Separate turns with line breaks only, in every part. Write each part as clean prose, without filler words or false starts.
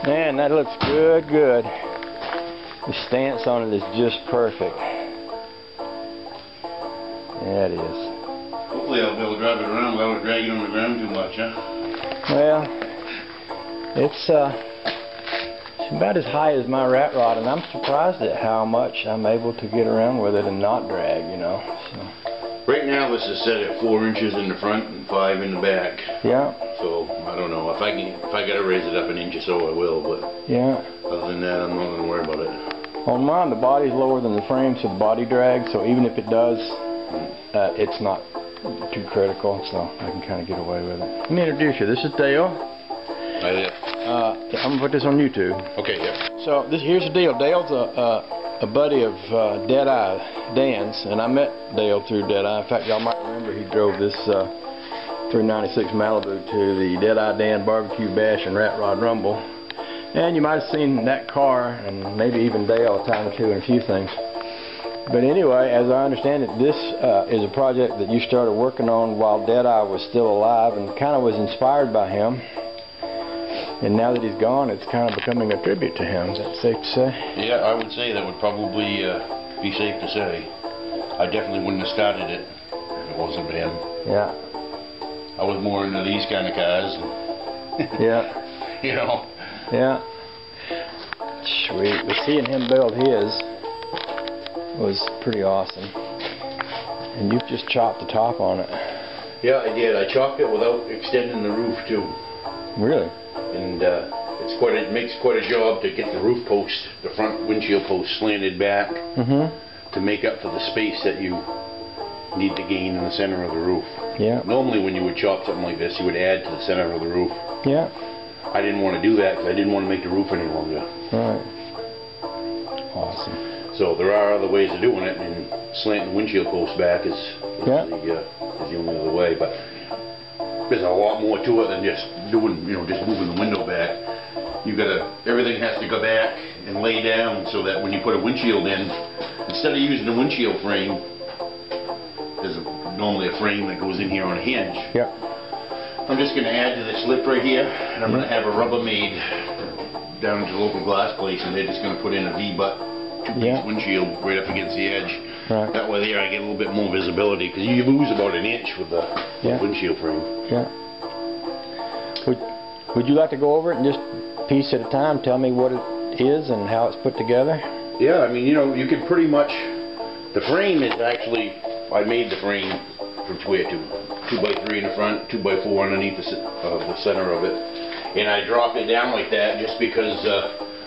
Man, that looks good, good. The stance on it is just perfect. Yeah, it is.
Hopefully I'll be able to drive it around without dragging on the ground too much, huh?
Well, it's about as high as my rat rod, and I'm surprised at how much I'm able to get around with it and not drag, you know. So.
Right now this is set at 4 inches in the front and 5 in the back.
Yeah.
So I don't know if I gotta raise it up an inch or so I will, but
yeah.
Other than that I'm not gonna worry about it.
On mine the body's lower than the frame, so the body drags. So even if it does, it's not too critical, so I can kind of get away with it. Let me introduce you. This is Dale.
Hi there.
I'm gonna put this on YouTube.
Okay. Yeah.
So here's the deal. Dale's a buddy of Deadeye Dan's, and I met Dale through Deadeye. In fact, y'all might remember he drove this 396 Malibu to the Deadeye Dan Barbecue Bash and Rat Rod Rumble, and you might have seen that car and maybe even Dale a time or two in a few things. But anyway, as I understand it, this is a project that you started working on while Deadeye was still alive, and kind of was inspired by him. And now that he's gone, it's kind of becoming a tribute to him. Is that safe to say?
Yeah, I would say that would probably be safe to say. I definitely wouldn't have started it if it wasn't for him.
Yeah.
I was more into these kind of cars.
Yeah.
You know.
Yeah. Sweet. But seeing him build his was pretty awesome. And you've just chopped the top on it.
Yeah, I did. I chopped it without extending the roof too.
Really?
And it makes quite a job to get the roof post, the front windshield post slanted back to make up for the space that you need to gain in the center of the roof.
Yeah.
Normally when you would chop something like this, you would add to the center of the roof.
Yeah.
I didn't want to do that because I didn't want to make the roof any longer.
Right. Awesome.
So there are other ways of doing it, and slanting the windshield post back is the only other way. But there's a lot more to it than just doing, just moving the window back. Everything has to go back and lay down so that when you put a windshield in, instead of using a windshield frame, there's normally a frame that goes in here on a hinge.
Yep.
I'm just going to add to this lip right here, and I'm going to have a Rubbermaid down to the local glass place, and they're just going to put in a V-butt two-piece windshield right up against the edge.
Right.
That way there I get a little bit more visibility, because you lose about an inch with the windshield frame.
Yeah. Would you like to go over it and just piece at a time tell me what it is and how it's put together?
Yeah, I mean, you can pretty much, the frame is actually, I made the frame from square 2x3 in the front, 2x4 underneath the center of it, and I dropped it down like that just because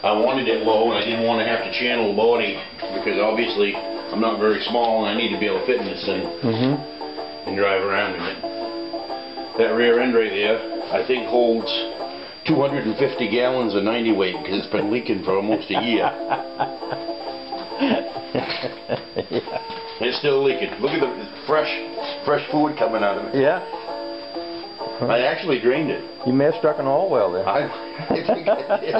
I wanted it low and I didn't want to have to channel the body, because obviously I'm not very small and I need to be able to fit in this thing and drive around in it. That rear end right there, I think holds 250 gallons of 90 weight because it's been leaking for almost a year. It's still leaking. Look at the fresh fluid coming out of it.
Yeah.
I actually drained it.
You may have struck an oil well there.
I think I did.